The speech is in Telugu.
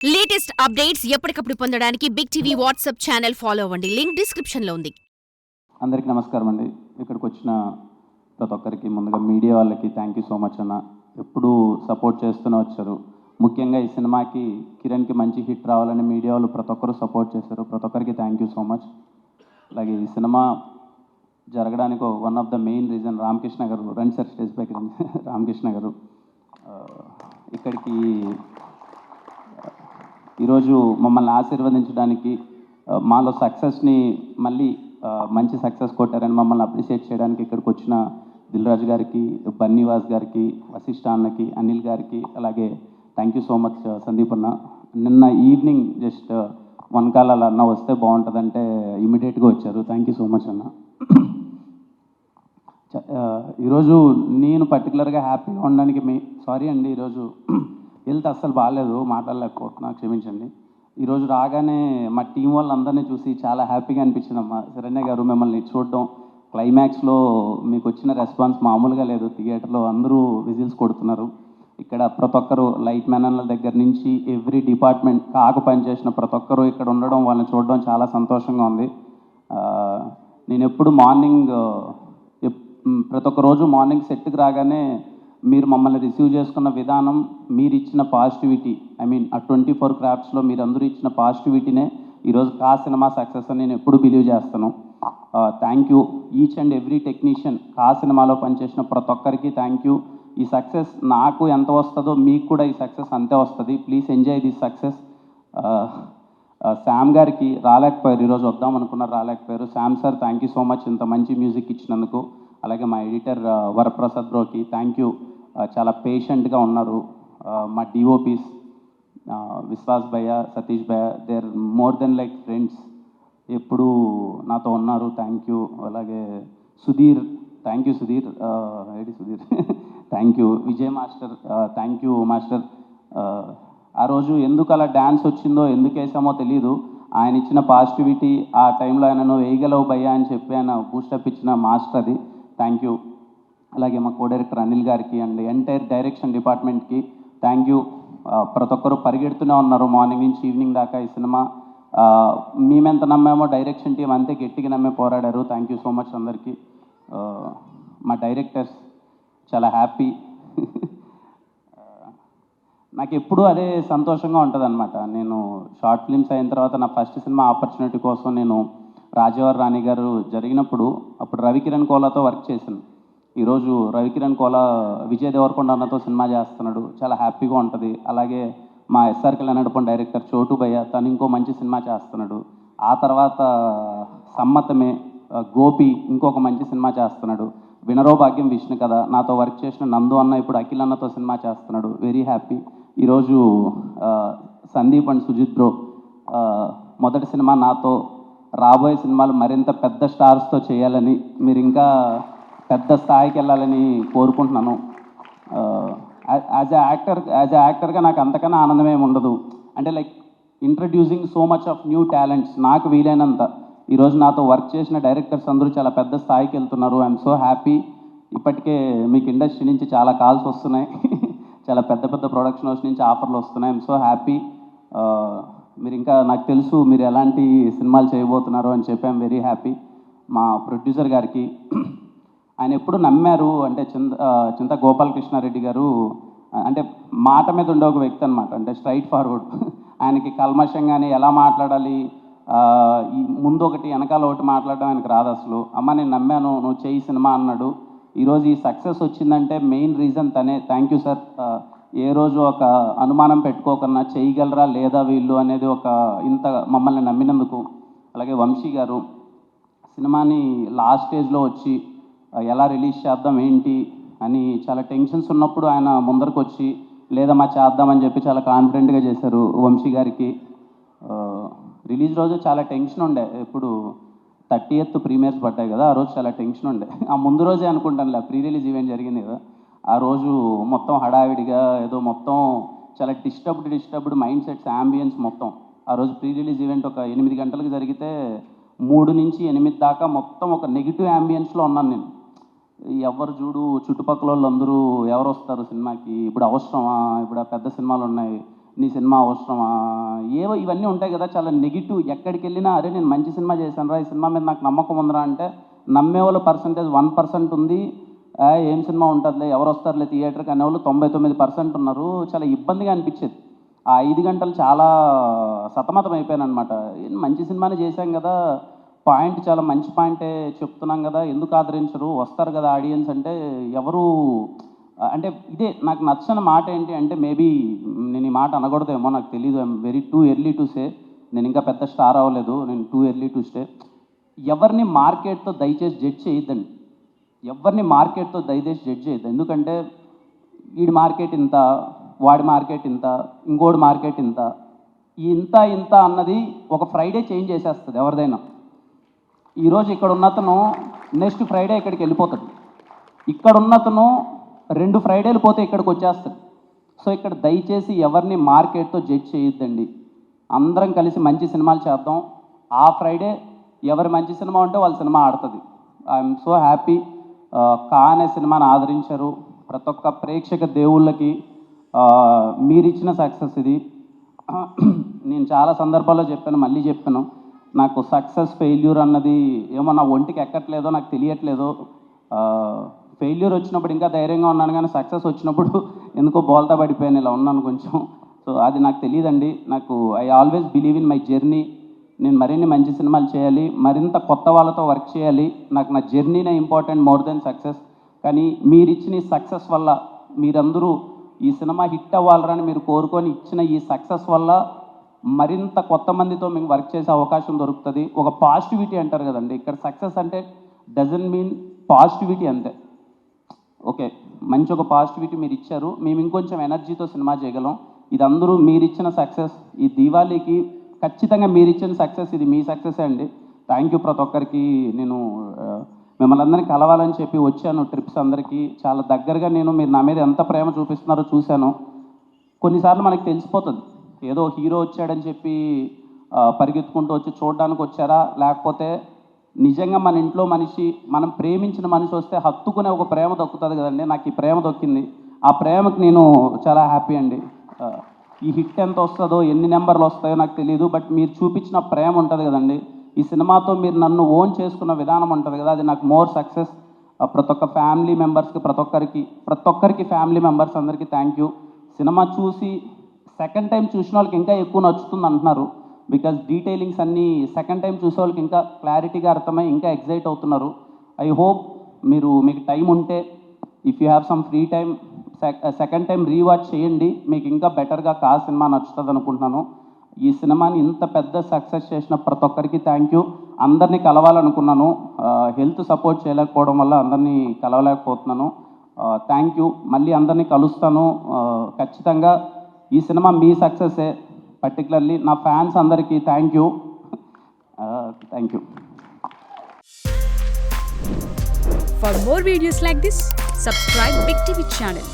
లేటెస్ట్ అప్డేట్స్ ఎప్పటికప్పుడు పొందడానికి big TV WhatsApp channel follow అవ్వండి. లింక్ డిస్క్రిప్షన్ లో ఉంది. అందరికీ నమస్కారం అండి. ఇక్కడికి వచ్చిన ప్రతి ఒక్కరికి ముందుగా మీడియా వాళ్ళకి థ్యాంక్ యూ సో మచ్ అన్న. ఎప్పుడూ సపోర్ట్ చేస్తూనే వచ్చారు. ముఖ్యంగా ఈ సినిమాకి కిరణ్కి మంచి హిట్ రావాలని మీడియా వాళ్ళు ప్రతి ఒక్కరు సపోర్ట్ చేశారు. ప్రతి ఒక్కరికి థ్యాంక్ యూ సో మచ్. అలాగే ఈ సినిమా జరగడానికి one of the main reason Ramakrishna గారు. రండి సార్ స్టేజ్ పైకి రండి. రామకృష్ణ గారు ఇక్కడికి ఈరోజు మమ్మల్ని ఆశీర్వదించడానికి, మాలో సక్సెస్ని మళ్ళీ మంచి సక్సెస్ కొట్టారని మమ్మల్ని అప్రిషియేట్ చేయడానికి ఇక్కడికి వచ్చిన దిల్ రాజు గారికి, బన్నీవాస్ గారికి, వశిష్ఠ అన్నకి, అనిల్ గారికి, అలాగే thank you so much Sandeep అన్న. నిన్న ఈవినింగ్ జస్ట్ 1 కాల్ అలా అన్న వస్తే బాగుంటుందంటే ఇమీడియట్గా వచ్చారు. థ్యాంక్ యూ సో మచ్ అన్న. ఈరోజు నేను పర్టికులర్గా హ్యాపీగా ఉండడానికి సారీ అండి, ఈరోజు హెల్త్ అస్సలు బాగాలేదు, మాట్లాడలేకపోతున్నా, క్షమించండి. ఈరోజు రాగానే మా టీం వాళ్ళందరినీ చూసి చాలా హ్యాపీగా అనిపించిందమ్మా. శరణ్య గారు, మిమ్మల్ని చూడడం, క్లైమాక్స్లో మీకు వచ్చిన రెస్పాన్స్ మామూలుగా లేదు. థియేటర్లో అందరూ విజిల్స్ కొడుతున్నారు. ఇక్కడ ప్రతి ఒక్కరు లైట్ మ్యానర్ల దగ్గర నుంచి ఎవ్రీ డిపార్ట్మెంట్ కాకు పనిచేసిన ప్రతి ఒక్కరు ఇక్కడ ఉండడం, వాళ్ళని చూడడం చాలా సంతోషంగా ఉంది. నేను ఎప్పుడు మార్నింగ్ ప్రతి ఒక్క రోజు మార్నింగ్ సెట్కి రాగానే మీరు మమ్మల్ని రిసీవ్ చేసుకున్న విధానం, మీరు ఇచ్చిన పాజిటివిటీ, ఐ మీన్ ఆ 24 క్రాఫ్ట్స్లో మీరు అందరూ ఇచ్చిన పాజిటివిటీనే ఈరోజు కా సినిమా సక్సెస్ అని నేను ఎప్పుడు బిలీవ్ చేస్తాను. Thank you each and every technician. కా సినిమాలో పనిచేసిన ప్రతి ఒక్కరికి థ్యాంక్ యూ. ఈ సక్సెస్ నాకు ఎంత వస్తుందో మీకు కూడా ఈ సక్సెస్ అంతే వస్తుంది. Please enjoy this success. Sam గారికి రాలేకపోయారు, ఈరోజు వద్దాం అనుకున్నారు, రాలేకపోయారు. Sam sir thank you so much ఇంత మంచి మ్యూజిక్ ఇచ్చినందుకు. అలాగే మా ఎడిటర్ వరప్రసాద్ బ్రోకి థ్యాంక్ యూ. చాలా పేషెంట్గా ఉన్నారు. మా డిఓపీస్ విశ్వాస్ భయ్య, సతీష్ భయ్య, they are more than like friends, ఎప్పుడు నాతో ఉన్నారు. Thank you. అలాగే Sudhir, thank you Sudhir. AD Sudhir thank you. Vijay master, thank you master. ఆ రోజు ఎందుకు అలా డ్యాన్స్ వచ్చిందో, ఎందుకు వేసామో తెలియదు. ఆయన ఇచ్చిన పాజిటివిటీ, ఆ టైంలో ఆయనను వేయగలవు భయ్యా అని చెప్పి ఆయన బూస్టప్ ఇచ్చిన మాస్టర్ అది. Thank you. అలాగే మా కో డైరెక్టర్ అనిల్ గారికి అండ్ ఎంటైర్ డైరెక్షన్ డిపార్ట్మెంట్కి థ్యాంక్ యూ. ప్రతి ఒక్కరు పరిగెడుతూనే ఉన్నారు మార్నింగ్ నుంచి ఈవినింగ్ దాకా. ఈ సినిమా మేమెంత నమ్మామో డైరెక్షన్ టీం అంతే గట్టిగా నమ్మే పోరాడారు. థ్యాంక్ యూ సో మచ్ అందరికీ. మా డైరెక్టర్స్ చాలా హ్యాపీ. నాకు ఎప్పుడూ అదే సంతోషంగా ఉంటుంది అనమాట. నేను షార్ట్ ఫిల్మ్స్ అయిన తర్వాత నా ఫస్ట్ సినిమా ఆపర్చునిటీ కోసం నేను రాజవర్ రాణి గారు జరిగినప్పుడు అప్పుడు రవికిరణ్ కోలాతో వర్క్ చేశాను. ఈరోజు రవికిరణ్ కోలా విజయ్ దేవరకొండ అన్నతో సినిమా చేస్తున్నాడు, చాలా హ్యాపీగా ఉంటుంది. అలాగే మా ఎస్ఆర్ కళ్యాణ్ డైరెక్టర్ చోటు భయ్య, తను ఇంకో మంచి సినిమా చేస్తున్నాడు. ఆ తర్వాత సమ్మతమే గోపి ఇంకొక మంచి సినిమా చేస్తున్నాడు. వినరో భాగ్యం విష్ణు కథ నాతో వర్క్ చేసిన నందు అన్న ఇప్పుడు అఖిల్ అన్నతో సినిమా చేస్తున్నాడు. Very happy. ఈరోజు సందీప్ అండ్ సుజిత్ బ్రో మొదటి సినిమా నాతో, రాబోయే సినిమాలు మరింత పెద్ద స్టార్స్తో చేయాలని, మీరు ఇంకా పెద్ద స్థాయికి వెళ్ళాలని కోరుకుంటున్నాను. యాజ్ ఎ యాక్టర్గా నాకు అంతకన్నా ఆనందం ఏమి ఉండదు. అంటే like introducing so much of new talents. నాకు వీలైనంత ఈరోజు నాతో వర్క్ చేసిన డైరెక్టర్స్ అందరూ చాలా పెద్ద స్థాయికి వెళ్తున్నారు. I'm so happy. ఇప్పటికే మీకు ఇండస్ట్రీ నుంచి చాలా కాల్స్ వస్తున్నాయి. చాలా పెద్ద పెద్ద ప్రొడక్షన్ హౌస్ నుంచి ఆఫర్లు వస్తున్నాయి. I'm so happy. మీరు ఇంకా నాకు తెలుసు మీరు ఎలాంటి సినిమాలు చేయబోతున్నారో అని చెప్పి ఐఎమ్ వెరీ హ్యాపీ. మా ప్రొడ్యూసర్ గారికి, ఆయన ఎప్పుడు నమ్మారు అంటే చింత గోపాలకృష్ణారెడ్డి గారు అంటే మాట మీద ఉండే ఒక వ్యక్తి అనమాట. అంటే స్ట్రైట్ ఫార్వర్డ్. ఆయనకి కల్మషం కానీ ఎలా మాట్లాడాలి, ఈ ముందు ఒకటి వెనకాల ఒకటి మాట్లాడడం ఆయనకు రాదు అసలు. అమ్మ నేను నమ్మాను, నువ్వు చేయి సినిమా అన్నాడు. ఈరోజు ఈ సక్సెస్ వచ్చిందంటే మెయిన్ రీజన్ తనే. Thank you sir. ఏ రోజు ఒక అనుమానం పెట్టుకోకన్నా చేయగలరా లేదా వీళ్ళు అనేది ఒక ఇంత మమ్మల్ని నమ్మినందుకు. అలాగే వంశీ గారు సినిమాని లాస్ట్ స్టేజ్లో వచ్చి ఎలా రిలీజ్ చేద్దాం ఏంటి అని చాలా టెన్షన్స్ ఉన్నప్పుడు ఆయన ముందరకు వచ్చి లేదమ్మా చేద్దామని చెప్పి చాలా కాన్ఫిడెంట్గా చేశారు. వంశీ గారికి రిలీజ్ రోజు చాలా టెన్షన్ ఉండే. ఇప్పుడు 30th ప్రీమియర్స్ పడ్డాయి కదా, ఆ రోజు చాలా టెన్షన్ ఉండే. ఆ ముందు రోజే అనుకుంటానులే, ప్రీ రిలీజ్ ఈవెంట్ జరిగింది కదా, ఆ రోజు మొత్తం హడావిడిగా ఏదో మొత్తం చాలా డిస్టర్బ్డ్ మైండ్ సెట్స్, యాంబియన్స్ మొత్తం. ఆ రోజు ప్రీ రిలీజ్ ఈవెంట్ ఒక 8 గంటలకు జరిగితే 3 నుంచి 8 దాకా మొత్తం ఒక నెగిటివ్ యాంబియన్స్లో ఉన్నాను నేను. ఎవరు చూడు చుట్టుపక్కల వాళ్ళందరూ ఎవరు వస్తారు సినిమాకి, ఇప్పుడు అవసరమా, ఇప్పుడు ఆ పెద్ద సినిమాలు ఉన్నాయి, నీ సినిమా అవసరమా, ఏవో ఇవన్నీ ఉంటాయి కదా, చాలా నెగిటివ్. ఎక్కడికి వెళ్ళినా అరే నేను మంచి సినిమా చేశాను రా, ఈ సినిమా మీద నాకు నమ్మకం ఉందిరా అంటే నమ్మే వాళ్ళ పర్సంటేజ్ 1% ఉంది. ఏం సినిమా ఉంటుందిలే, ఎవరు వస్తారులే థియేటర్కి అనేవాళ్ళు 99% ఉన్నారు. చాలా ఇబ్బందిగా అనిపించేది. ఆ 5 గంటలు చాలా సతమతం అయిపోయాను అనమాట. మంచి సినిమానే చేశాం కదా, పాయింట్ చాలా మంచి పాయింటే చెప్తున్నాం కదా, ఎందుకు ఆదరించరు, వస్తారు కదా ఆడియన్స్ అంటే ఎవరు. అంటే ఇదే నాకు నచ్చని మాట ఏంటి అంటే, మేబీ నేను ఈ మాట అనకూడదేమో నాకు తెలీదు, I'm very too early to say. నేను ఇంకా పెద్ద స్టార్ అవ్వలేదు, నేను టూ ఎర్లీ టు స్టే. ఎవరిని మార్కెట్తో దయచేసి జడ్జ్ చేయొద్దండి, ఎవరిని మార్కెట్తో దయచేసి జడ్జ్ చేయొద్దు. ఎందుకంటే వీడి మార్కెట్ ఇంత, వాడి మార్కెట్ ఇంత, ఇంకోటి మార్కెట్ ఇంత, ఈ ఇంత అన్నది ఒక ఫ్రైడే చేంజ్ చేసేస్తుంది ఎవరిదైనా. ఈరోజు ఇక్కడ ఉన్నతను నెక్స్ట్ ఫ్రైడే ఇక్కడికి వెళ్ళిపోతాడు, ఇక్కడ ఉన్నతను 2 ఫ్రైడేలు పోతే ఇక్కడికి వచ్చేస్తాడు. సో ఇక్కడ దయచేసి ఎవరిని మార్కెట్తో జడ్జ్ చేయొద్దండి, అందరం కలిసి మంచి సినిమాలు చేద్దాం. ఆ ఫ్రైడే ఎవరి మంచి సినిమా ఉంటే వాళ్ళ సినిమా ఆడుతుంది. ఐఎమ్ సో హ్యాపీ కా అనే సినిమాని ఆదరించారు. ప్రతి ఒక్క ప్రేక్షక దేవుళ్ళకి మీరిచ్చిన సక్సెస్ ఇది. నేను చాలా సందర్భాల్లో చెప్పాను, మళ్ళీ చెప్పాను, నాకు సక్సెస్ ఫెయిల్యూర్ అన్నది ఏమో నా ఒంటికి ఎక్కట్లేదో నాకు తెలియట్లేదో. ఫెయిల్యూర్ వచ్చినప్పుడు ఇంకా ధైర్యంగా ఉన్నాను, కానీ సక్సెస్ వచ్చినప్పుడు ఎందుకో బోల్తా పడిపోయాను, ఇలా ఉన్నాను కొంచెం. సో అది నాకు తెలియదండి. నాకు I always believe in my journey. నేను మరిన్ని మంచి సినిమాలు చేయాలి, మరింత కొత్త వాళ్ళతో వర్క్ చేయాలి. నాకు నా జర్నీనే ఇంపార్టెంట్ మోర్ దెన్ సక్సెస్. కానీ మీరు ఇచ్చిన ఈ సక్సెస్ వల్ల, మీరందరూ ఈ సినిమా హిట్ అవ్వాలని మీరు కోరుకొని ఇచ్చిన ఈ సక్సెస్ వల్ల మరింత కొత్త మందితో మీకు వర్క్ చేసే అవకాశం దొరుకుతుంది. ఒక పాజిటివిటీ అంటారు కదండి, ఇక్కడ సక్సెస్ అంటే డజంట్ మీన్ పాజిటివిటీ అంతే. ఓకే, మంచి ఒక పాజిటివిటీ మీరు ఇచ్చారు, మేము ఇంకొంచెం ఎనర్జీతో సినిమా చేయగలం. ఇది అందరూ మీరు ఇచ్చిన సక్సెస్. ఈ దీవాళీకి ఖచ్చితంగా మీరు ఇచ్చిన సక్సెస్, ఇది మీ సక్సెస్ అండి. థ్యాంక్ యూ ప్రతి ఒక్కరికి. నేను మిమ్మల్ని అందరినీ కలవాలని చెప్పి వచ్చాను ట్రిప్స్ అందరికీ. చాలా దగ్గరగా నేను మీరు నా మీద ఎంత ప్రేమ చూపిస్తున్నారో చూశాను. కొన్నిసార్లు మనకి తెలిసిపోతుంది, ఏదో హీరో వచ్చాడని చెప్పి పరిగెత్తుకుంటూ వచ్చి చూడడానికి వచ్చారా, లేకపోతే నిజంగా మన ఇంట్లో మనిషి, మనం ప్రేమించిన మనిషి వస్తే హత్తుకునే ఒక ప్రేమ దొక్కుతుంది కదండి. నాకు ఈ ప్రేమ దొక్కింది, ఆ ప్రేమకి నేను చాలా హ్యాపీ అండి. ఈ హిట్ ఎంత వస్తుందో, ఎన్ని నెంబర్లు వస్తాయో నాకు తెలియదు, బట్ మీరు చూపించిన ప్రేమ ఉంటుంది కదండి, ఈ సినిమాతో మీరు నన్ను ఓన్ చేసుకున్న విధానం ఉంటుంది కదా, అది నాకు మోర్ సక్సెస్. ప్రతి ఒక్క ఫ్యామిలీ మెంబర్స్కి, ప్రతి ఒక్కరికి ఫ్యామిలీ మెంబర్స్ అందరికీ థ్యాంక్ యూ. సినిమా చూసి సెకండ్ టైం చూసిన వాళ్ళకి ఇంకా ఎక్కువ నచ్చుతుంది అంటున్నారు. బికాజ్ డీటెయిలింగ్స్ అన్నీ సెకండ్ టైం చూసే వాళ్ళకి ఇంకా క్లారిటీగా అర్థమై ఇంకా ఎగ్జైట్ అవుతున్నారు. ఐ హోప్ మీకు టైం ఉంటే, if you have some free time, second time rewatch చేయండి, మీకు ఇంకా బెటర్గా కా సినిమా నచ్చుతుంది అనుకుంటున్నాను. ఈ సినిమాని ఇంత పెద్ద సక్సెస్ చేసిన ప్రతి ఒక్కరికి థ్యాంక్ యూ. అందరినీ కలవాలనుకున్నాను, హెల్త్ సపోర్ట్ చేయలేకపోవడం వల్ల అందరినీ కలవలేకపోతున్నాను. థ్యాంక్ యూ, మళ్ళీ అందరినీ కలుస్తాను ఖచ్చితంగా. ఈ సినిమా మీ సక్సెసే. పర్టికులర్లీ నా ఫ్యాన్స్ అందరికీ thank you. Thank you. For more videos like this, subscribe Big TV channel.